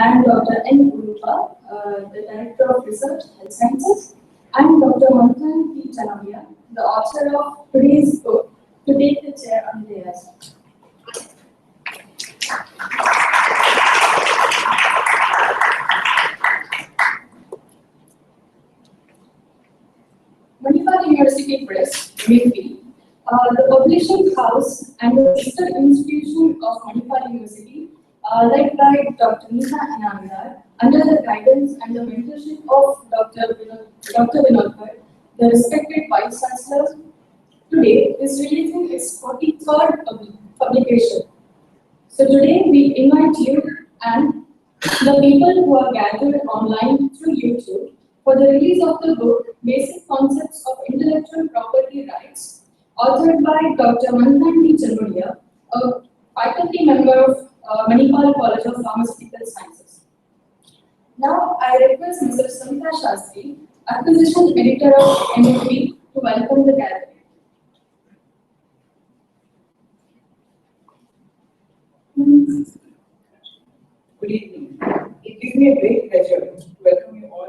and Dr. N. Manipal, the Director of Research Health Sciences, and Dr. Manipal P. Chanavia, the author of today's book, to take the chair on the dais. Manipal University Press, MUP, the publishing house and the sister institution of Manipal University, led by Dr. Nita Anandar, under the guidance and the mentorship of Dr. Vinod Bhatt, the respected Vice Chancellor, today is releasing its 43rd publication. So today we invite you and the people who are gathered online through YouTube for the release of the book Basic Concepts of Intellectual Property Rights, authored by Dr. Manipal P. Chanavia, a faculty member of Manipal College of Pharmaceutical Sciences. Now I request Mr. Samita Shastri, Acquisition Editor of MUP, to welcome the gathering. Good evening. It gives me a great pleasure to welcome you all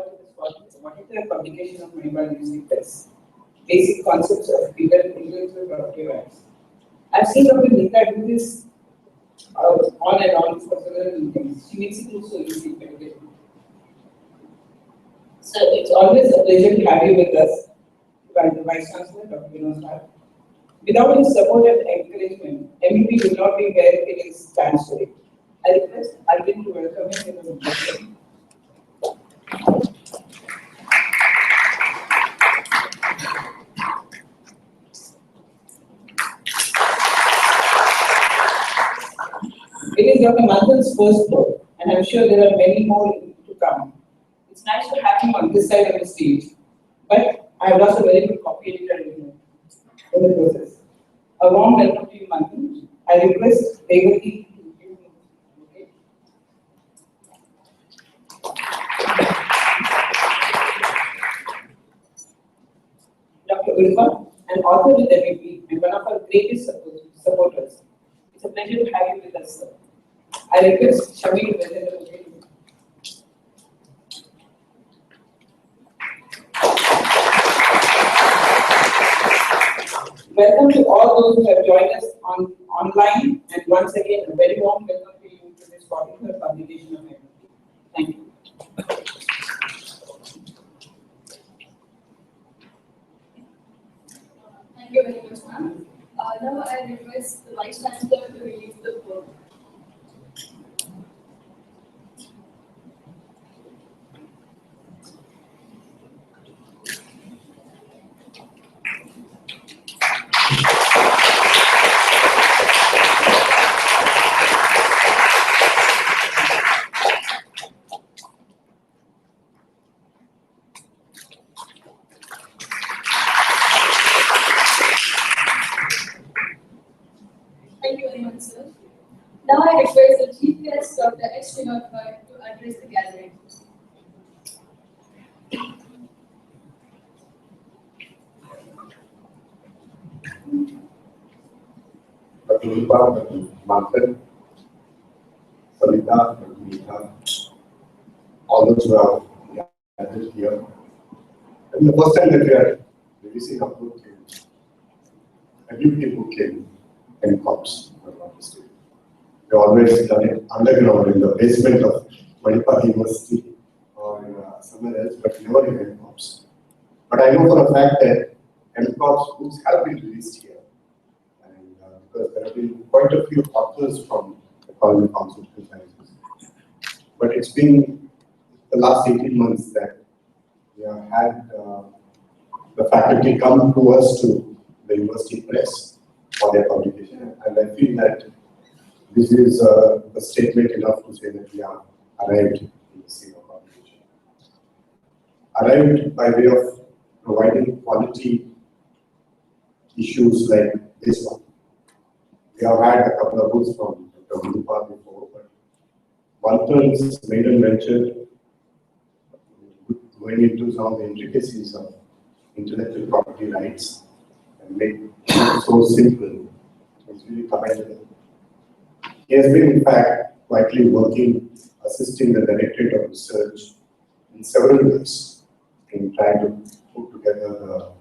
to this particular publication of Manipal University Press, Basic Concepts of Intellectual Property Rights. I've seen Dr. Nita do this on and on for several meetings. She makes it look so easy. So it's always a pleasure to have you with us, by the Vice Chancellor, Dr. Vinod Bhatt. Without his support and encouragement, MUP would not be where it stands today. I request Arvind to welcome him in the meeting. It is Dr. Manipal's first book, and I'm sure there are many more to come. It's nice to have him on this side of the stage, but I have lost a very good copy editor in the process. A warm welcome to you, Manipal. I request Devati to give you. Okay. Dr. Ulfa, an author with MUP and one of our greatest supporters. It's a pleasure to have you with us, sir. I request Shami to present the book. Welcome to all those who have joined us online, and once again, a very warm welcome to you to this particular publication of MUP. Thank you. Thank you very much, ma'am. Now I request the Vice Chancellor to release the book. Thank you very much, sir. Now I request the Chief Guest, Dr. H. Vinod Bhatt, to address the gathering. Dr. Manipal, Dr. Manipal, Salita, Dr. Nita, all those who are gathered here. And the first time that we are releasing a book a beautiful book in COPS, if I'm not mistaken. We always done it underground in the basement of Manipal University or somewhere else, but never in MCOPS. But I know for a fact that MCOPS books have been released here. And because there have been quite a few authors from the College of Pharmaceutical Sciences. But it's been the last 18 months that we have had the faculty come to us to the university press for their publication. And I feel that this is a statement enough to say that we are arrived in the scene of publication. Arrived by way of providing quality issues like this one. We have had a couple of books from Dr. Manipal before, but Walter's maiden venture going into some of the intricacies of intellectual property rights and make it so simple. It's really commendable. He has been, in fact, quietly working assisting the Directorate of Research in several ways in trying to put together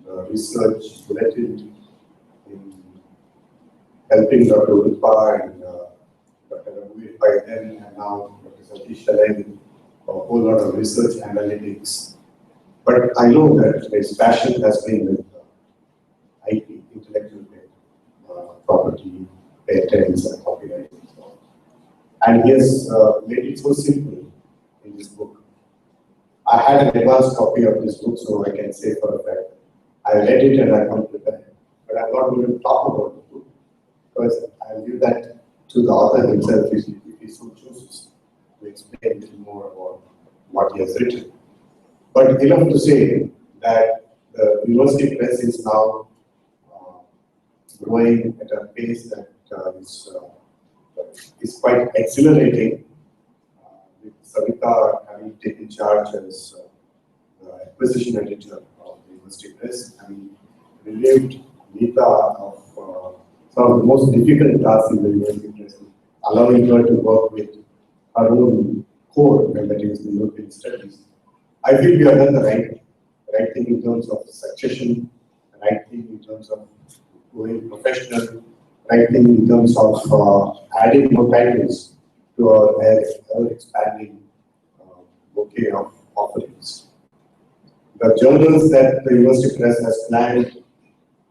the research bulletin, in helping Dr. Udupa and Dr. Raghuveer by then, and now Dr. Satish Shalay with a whole lot of research analytics. But I know that his passion has been with IP, intellectual property, patents, and copyright. And he has made it so simple in this book. I had an advanced copy of this book, so I can say for a fact, I read it and I come prepared. But I'm not going to talk about the book, because I leave that to the author himself if he so chooses to explain a little more about what he has written. But enough to say that the university press is now growing at a pace that is quite exhilarating. With Savita having taken charge as the acquisition editor of the university press, and relieved Nita of some of the most difficult tasks in the university press, allowing her to work with her own core, and that is the European studies. I feel we have done the right thing in terms of succession, the right thing in terms of going professional, right thing in terms of adding more titles to our ever-expanding bouquet of offerings. The journals that the University Press has planned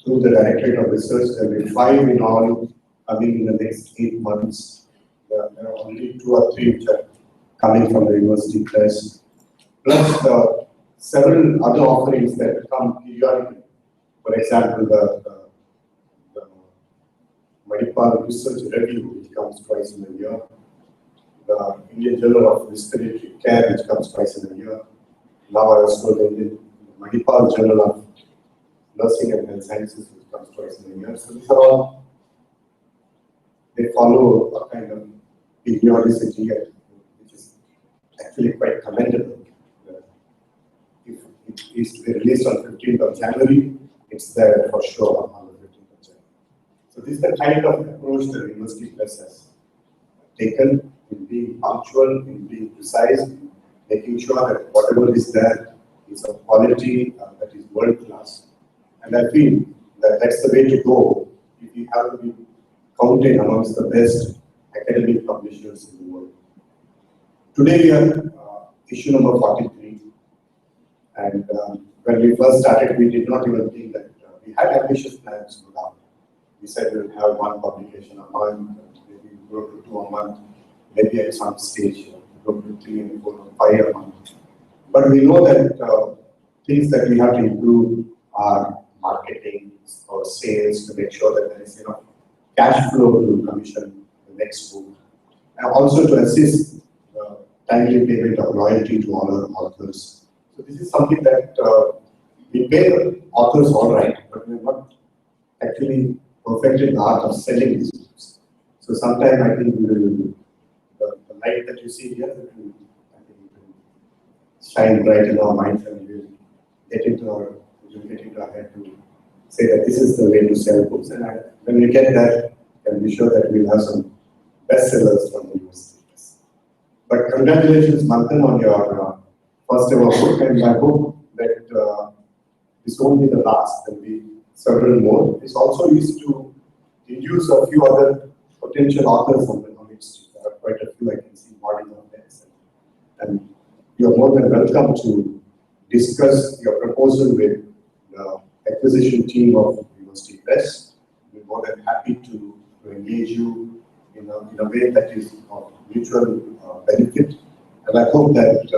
through the Directorate of Research, there will be 5 in all coming in the next 8 months. There are only 2 or 3 which are coming from the University Press, plus several other offerings that come periodically. For example, the Manipal Research Review, which comes twice in a year, the Indian Journal of Respiratory Care, which comes twice in a year. Now I also the Manipal Journal of Nursing and Health Sciences, which comes twice in a year. So these are all, they follow a kind of periodicity, which is actually quite commendable. If it is to be released on 15th of January, it's there for sure on the 15th of January. So this is the kind of approach the University Press has taken in being punctual, in being precise, making sure that whatever is there is of quality that is world class. And I feel that that's the way to go if we have to be counted amongst the best academic publishers in the world. Today we are issue number 43, and when we first started, we did not even think that we had ambitious plans for that. We said we would have 1 publication a month, maybe grow to 2 a month, maybe at some stage go to 3 and 4 or 5 a month. But we know that things that we have to improve are marketing or sales to make sure that there is enough cash flow to commission the next book, and also to assist timely payment of royalty to all our authors. So this is something that we pay the authors all right, but we are not actually perfected the art of selling these books. So sometime I think we will, the light that you see here, I think will shine bright in our minds, and we will get into our head to say that this is the way to sell books. And when we get there, we can be sure that we'll have some bestsellers from the universities. But congratulations, Manthan, on your first ever book, and I hope that this won't be the last. There will be several more. This also used to induce a few other potential authors on the knowledge. There are quite a few I can see bodies on this. And you are more than welcome to discuss your proposal with the acquisition team of University Press. We're more than happy to engage you in a way that is of mutual benefit. And I hope that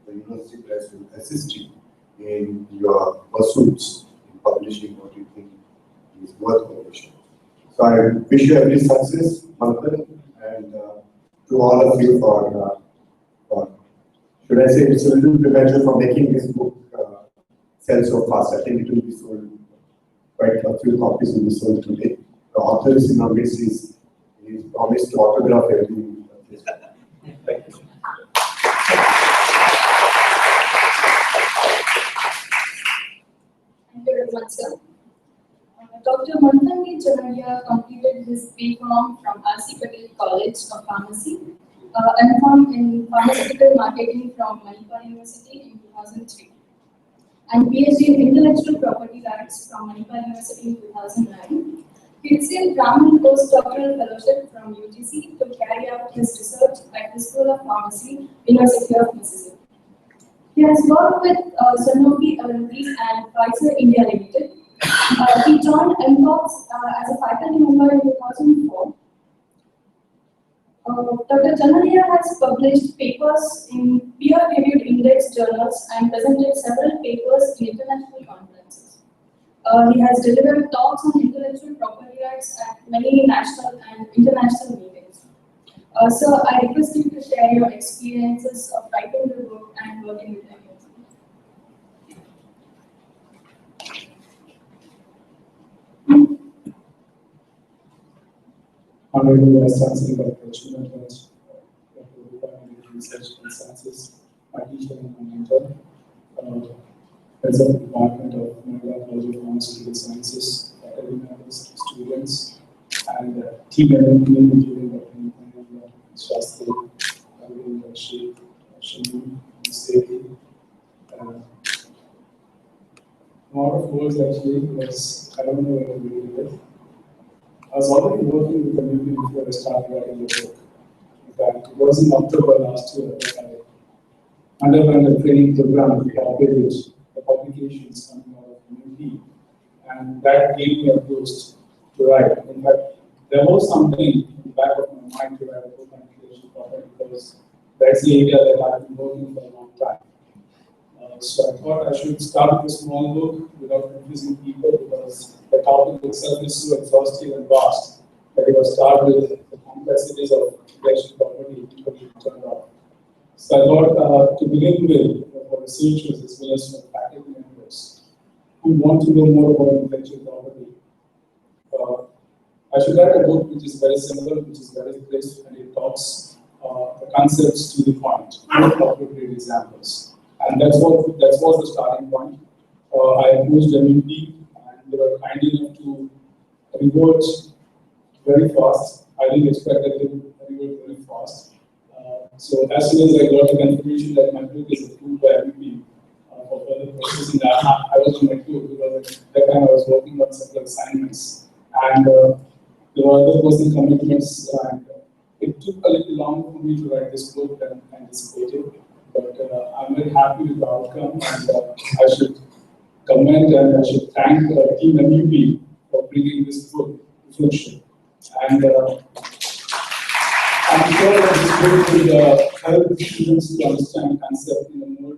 the University Press will assist you in your pursuits in publishing what you think is worth publishing. So I wish you every success, Manthan, and to all of you for should I say it's a little premature for making this book sell so fast. I think it will be sold, quite a few copies will be sold today. The author is in our midst, he's promised to autograph everything. Thank you. Thank you very much, sir. Dr. Manthan Chanaria completed his B.Com from R.C. Patel College of Pharmacy M.Com in Pharmaceutical Marketing from Manipal University in 2003, and PhD in Intellectual Property Rights from Manipal University in 2009. He received Brahmin postdoctoral fellowship from UGC to carry out his research at the School of Pharmacy, University of Mississippi. He has worked with Sanofi Aventis and Pfizer India Limited. He joined MUP as a faculty member in 2004. Dr. Janaria has published papers in peer-reviewed index journals and presented several papers in international conferences. He has delivered talks on intellectual property rights at many national and international meetings. So I request you to share your experiences of writing the book and working with MUP. Honorable Vice Chancellor Dr. Chunat Research and Sciences, my teacher and my mentor, President of the Department of Manipal College of Pharmaceutical Sciences, faculty members, students, and team members, including Dr. Shastri, Shri, Safety. More of course, actually, was, I don't know where to begin with. I was already working with the MUP before I started writing the book. In fact, it was in October last year that I underwent a training program to publish the publications coming out of MUP, and that gave me a boost to write. In fact, there was something in the back of my mind to write a book on intellectual property because that's the area that I've been working for a long time. So I thought I should start with a small book without confusing people because the topic itself is so exhaustive and vast that it was start with the complexities of intellectual property people should turn off. So I thought to begin with, for researchers as well as for faculty members who want to know more about intellectual property, I should write a book which is very simple, which is very crisp, and it talks the concepts to the point, with appropriate examples. And that was the starting point. I approached MUP and they were kind enough to reward very fast. I didn't expect that they would reward very fast. So as soon as I got the confirmation that my book is approved by MUP for further processing, I was on my tour because at that time I was working on several assignments. And there were other personal commitments, and it took a little long for me to write this book than anticipated. But I'm very happy with the outcome, and I should comment and I should thank Team MUP for bringing this book to fruition. And I'm sure that this book will help students to understand concept in a more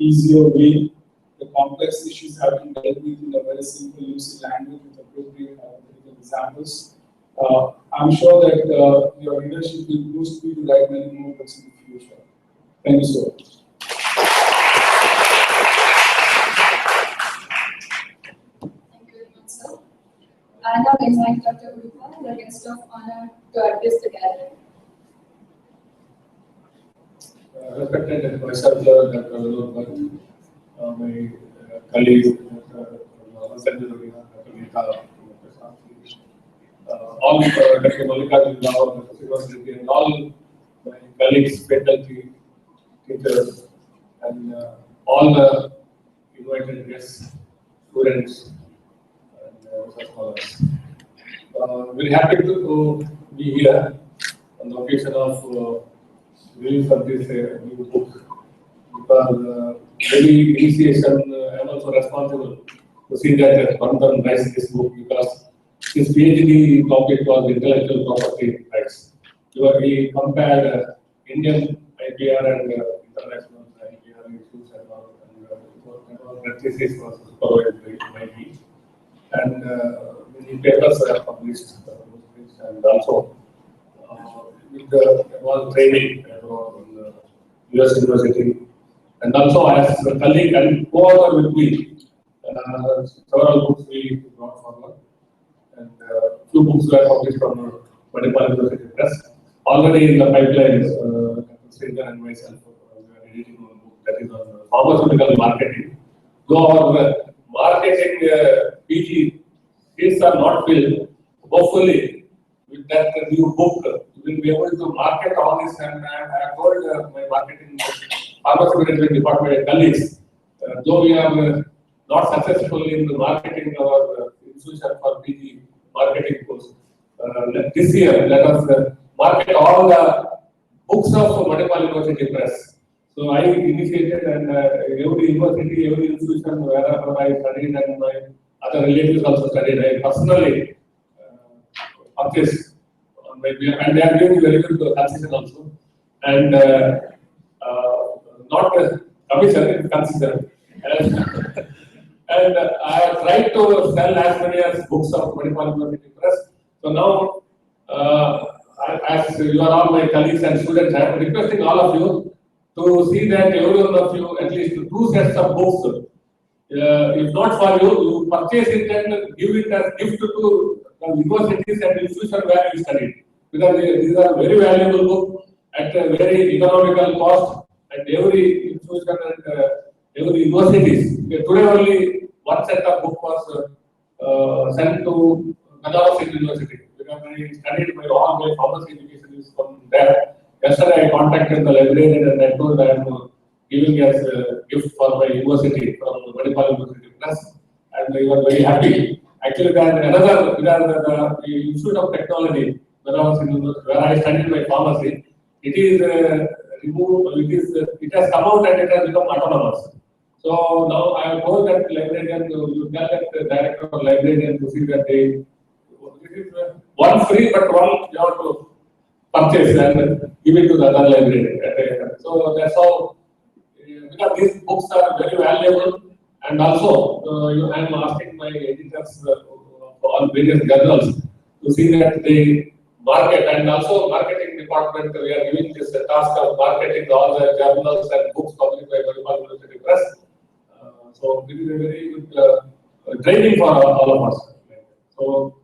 easier way. The complex issues have been dealt with in a very simple, lucid language with appropriate hypothetical examples. I'm sure that your leadership will boost me to write many more books in the future. Thank you so much. Thank you very much, sir. I now invite Dr. Urupa, the guest of honor, to address the gathering. Respected Vice Chancellor Dr. Urupa, my colleagues, Dr. Mehta, all Dr. Malika, and all my colleagues, faculty, teachers, and all the invited guests, students, and scholars. Very happy to be here on the occasion of release of this new book, because very initiation, I'm also responsible to see that Manipal writes this book because his PhD topic was intellectual property rights. He compared Indian IPR and international IPR issues and all, and that thesis was supervised by me. And many papers are published, and also with the advanced training from the US University, and also as a colleague and co-author with me, several books we brought forward, and few books were published from Manipal University Press. Already in the pipeline, Sridhar and myself we are editing one book that is on pharmaceutical marketing. Though our marketing PG seats are not filled, hopefully with that new book, we will be able to market all this. And I have told my marketing pharmaceutical department colleagues, though we are not successful in marketing our institution for PG marketing course, this year let us market all the books of Manipal University Press. So I initiated, and every university, every institution wherever I studied and my other relatives also studied, I personally purchased on my behalf, and they are giving very good concession also. And not commission, it's concession. And I have tried to sell as many as books of Manipal University Press. So now, as you are all my colleagues and students, I am requesting all of you to see that every one of you at least 2 sets of books. If not for you, you purchase it and give it as gift to the universities and institutions where you studied. Because these are very valuable books at a very economical cost, and every institution and every universities. Today only one set of book was sent to Madras University, because I studied all my pharmacy education is from there. Yesterday I contacted the librarian and I told I am giving as a gift for my university from Manipal University Press, and they were very happy. Actually, there is another, the Institute of Technology, where I studied my pharmacy. It is removed. It has come out and it has become autonomous. So now I have told that librarian to tell that the director of librarian to see that they one free, but one you have to purchase and give it to the other librarian. So that's how, because these books are very valuable, and also I am asking my editors for all various journals to see that they market, and also marketing department we are giving this task of marketing all the journals and books published by Manipal University Press. So this is a very good training for all of us. So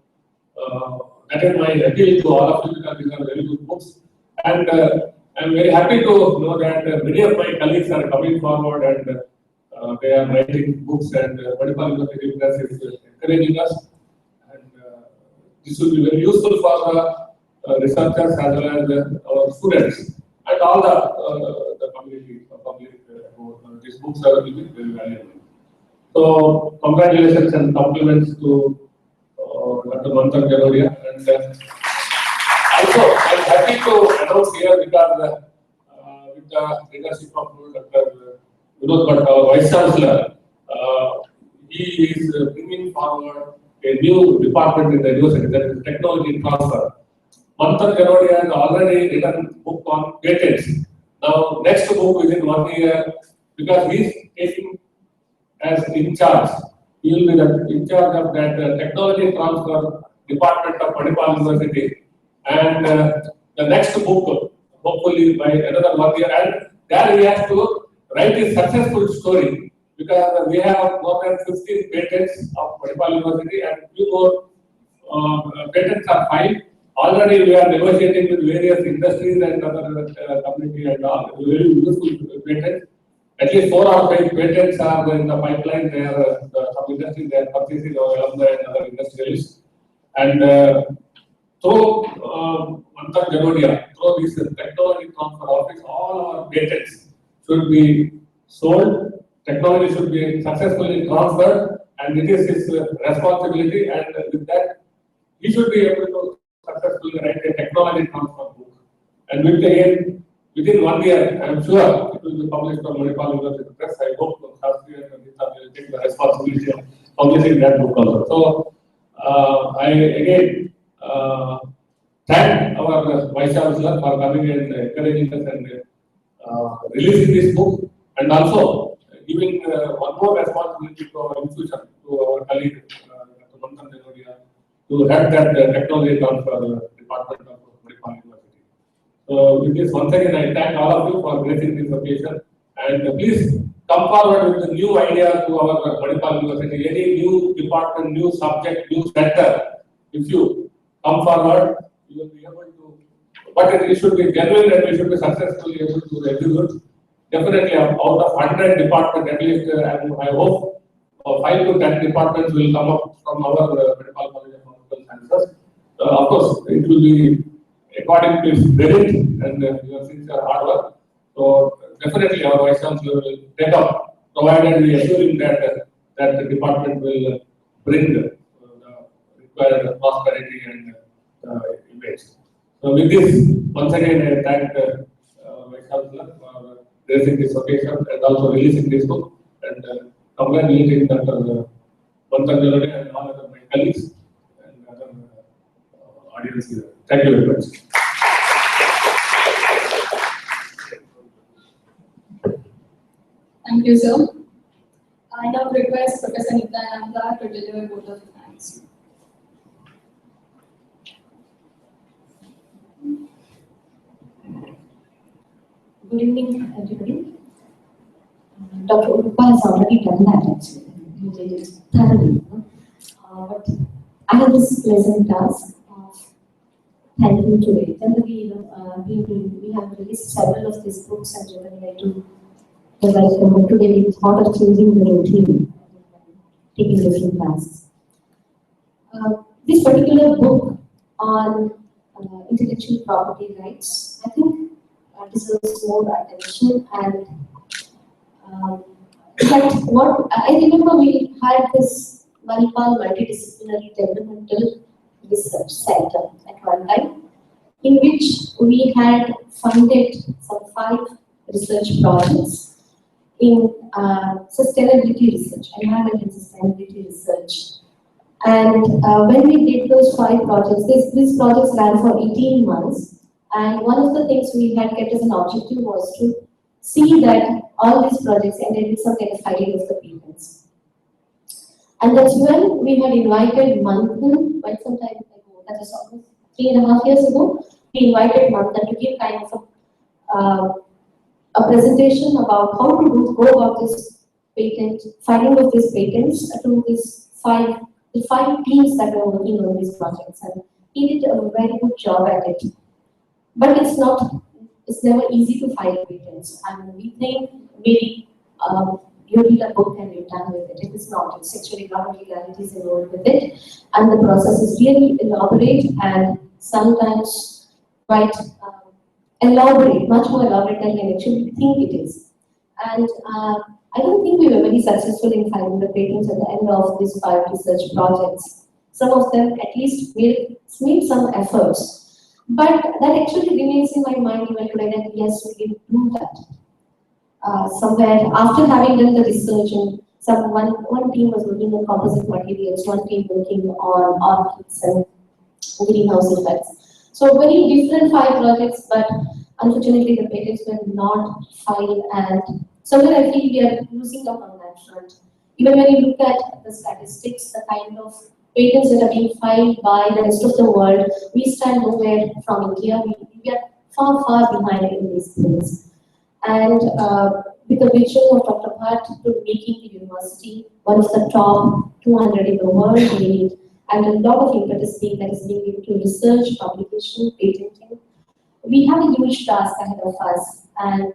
that is my appeal to all of you, because these are very good books, and I am very happy to know that many of my colleagues are coming forward and they are writing books, and Manipal University Press is encouraging us, and this will be very useful for the researchers as well as our students and all the community, public. These books are very valuable. So congratulations and compliments to Dr. Manipal Janoria, and also I am happy to announce here, because with the leadership of Dr. Vinod Bhatt, our Vice Chancellor, he is bringing forward a new department in the university, that is technology transfer. Manipal Janoria has already written a book on patents. Now, next book within 1 year, because he is taking as in charge, he will be in charge of that technology transfer department of Manipal University, and the next book, hopefully by another 1 year, and there he has to write a successful story, because we have more than 15 patents of Manipal University, and few more patents are filed. Already we are negotiating with various industries and other community and all very useful patents. At least 4 or 5 patents are in the pipeline. They are some industries they are purchasing our alumni and other industrialists. And through Manipal Janoria, through this technology transfer office, all our patents should be sold. Technology should be successfully transferred, and it is his responsibility. And with that, he should be able to successfully write a technology transfer book. And within 1 year, I am sure it will be published on Manipal University Press. I hope Shastri and Nita will take the responsibility of publishing that book also. So I again thank our Vice Chancellor for coming and encouraging us and releasing this book, and also giving one more responsibility to our institution, to our colleague Dr. Manipal Janoria, to head that technology transfer department of Manipal University. So with this, once again, I thank all of you for gracing this occasion, and please come forward with a new idea to our Manipal University, any new department, new subject, new center. If you come forward, you will be able to, but it should be genuine and we should be successfully able to execute. Definitely, out of 100 departments, at least I hope 5 to 10 departments will come up from our Manipal College of Medical Sciences. Of course, it will be according to its merit and your sincere hard work. So definitely our Vice Chancellor will take up, provided we assure him that that the department will bring the required prosperity and image. So with this, once again I thank Vice Chancellor for raising this occasion and also releasing this book and congratulating Dr. Pantanjalode and all other my colleagues and other audience here. Thank you very much. Thank you, sir. I now request Professor Nityananda to deliver vote of thanks. Good evening, everybody. Dr. Urupa has already done that actually. He did it thoroughly. But I have this pleasant task of thanking today. Generally, we have released several of these books and generally I do the welcome. But today we thought of changing the routine, taking different tasks. This particular book on intellectual property rights, I think deserves more attention and but what I remember we had this Manipal multidisciplinary developmental research center at one time, in which we had funded some 5 research projects in sustainability research, environment and sustainability research. And when we did those 5 projects, these projects ran for 18 months. And one of the things we had kept as an objective was to see that all these projects ended with some kind of filing of the patents. And that's when we had invited Manipal quite some time ago, that is almost 3.5 years ago. We invited Manipal to give kind of a presentation about how to go about this patent, filing of these patents to this the 5 teams that were working on these projects. And he did a very good job at it. But it's never easy to file patents. And we think maybe you read a book and you're done with it. It is not. It's actually a lot of legalities involved with it. And the process is really elaborate and sometimes quite elaborate, much more elaborate than you actually think it is. And I don't think we were very successful in filing the patents at the end of these 5 research projects. Some of them at least made some efforts. But that actually remains in my mind even today that yes, we did do that. Somewhere after having done the research and one team was working on composite materials, one team working on orchids and greenhouse effects. So very different 5 projects, but unfortunately the patents were not filed and somewhere I feel we are losing out on that front. Even when you look at the statistics, the kind of patents that are being filed by the rest of the world, we stand nowhere from India. We are far, far behind in these things. And with the vision of Dr. Bhatt to making the university one of the top 200 in the world, and a lot of impetus that is being given to research, publication, patenting, we have a huge task ahead of us. And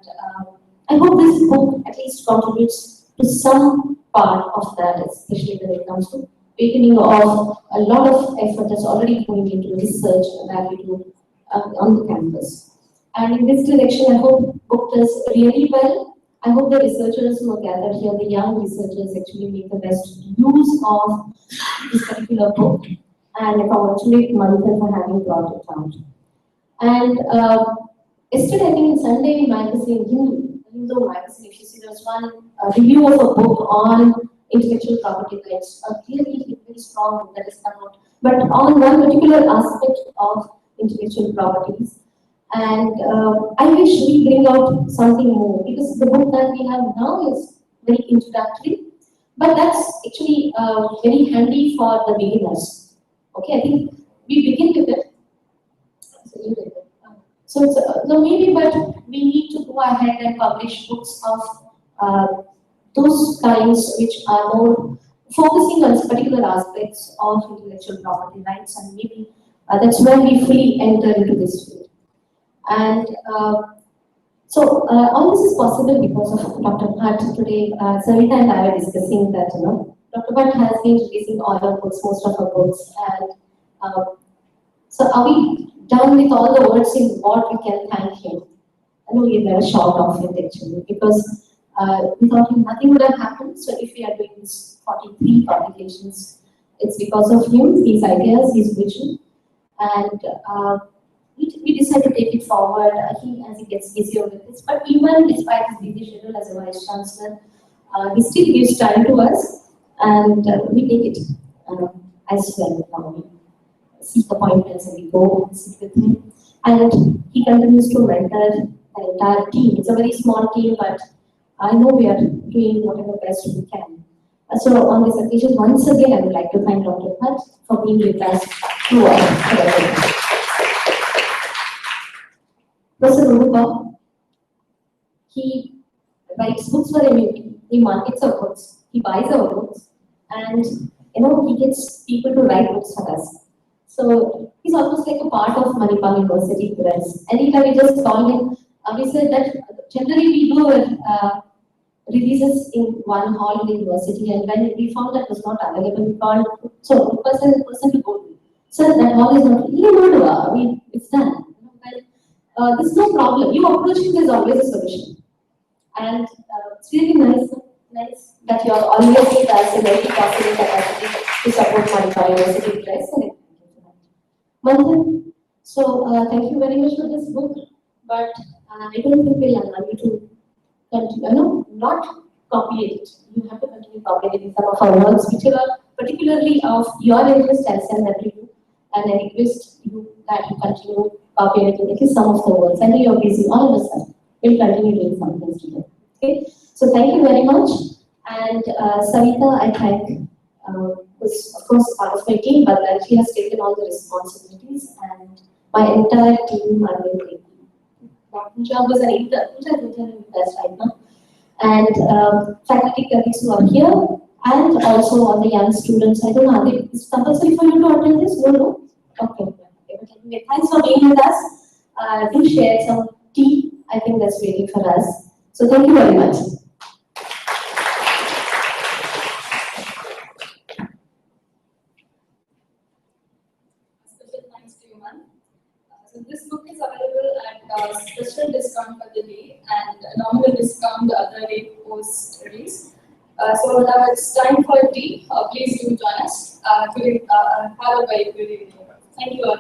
I hope this book at least contributes to some part of that, especially when it comes to beginning of a lot of effort that's already going into research that we do on the campus. And in this direction, I hope the book does really well. I hope the researchers who are gathered here, the young researchers, actually make the best use of this particular book. And I congratulate Manipal for having brought it out. And yesterday, I think in Sunday magazine, Hindu magazine, if you see, there's one review of a book on intellectual property rights, clearly very strong that is come out, but on one particular aspect of intellectual properties. And I wish we bring out something more, because the book that we have now is very introductory, but that's actually very handy for the beginners. Okay, I think we begin with it. So maybe, but we need to go ahead and publish books of those kinds which are more focusing on particular aspects of intellectual property rights, and maybe that's when we fully enter into this field. And so all this is possible because of Dr. Bhatt. Today, Savita and I were discussing that, Dr. Bhatt has been releasing all our books, most of our books, and So are we done with all the words in what we can thank him? I know we were short of it actually, because without him nothing would have happened. So if we are doing this 43 publications, it's because of him, his ideas, his vision, and we decided to take it forward. As he gets busier with this, but even despite his busy schedule as a vice chancellor, he still gives time to us, and we take it as well. We seek appointments and we go and sit with him, and he continues to mentor the entire team. It's a very small team, but I know we are doing whatever best we can. So on this occasion, once again, I would like to thank Dr. Bhatt for being with us throughout. Professor Rupa, he writes books for MUP, he markets our books, he buys our books, and he gets people to write books for us. So he's almost like a part of Manipal University for us. Anytime we just call him, we said that generally we do releases in one hall in the university, and when we found that was not available, we called, so the person to go to. So that hall is not, it's done. There's no problem. You approach him, there's always a solution. And it's really nice that you are always with us in every possible capacity to support Manipal University Press. Manthan, so thank you very much for this book, but I don't think we'll allow you to continue, not copy it. You have to continue copying some of our works, which are particularly of your interest as an review, and I request you that you continue copying at least some of the works. I know you're busy, all of us will continue doing some things together. Okay, so thank you very much. And Savita, I thank, who's of course part of my team, but that she has taken all the responsibilities, and my entire team are very grateful. Pooja was an intern, Pooja is interning with us right now, and faculty colleagues who are here, and also all the young students. I don't know, is it compulsory for you to attend this? No? Okay. Anyway, thanks for being with us. Do share some tea. I think that's waiting for us. So thank you very much. Special thanks to you, ma'am. So this book is available at special discount for the day and nominal discount the other day post release. So now it's time for tea. Please do join us. Have a very good evening. Thank you all.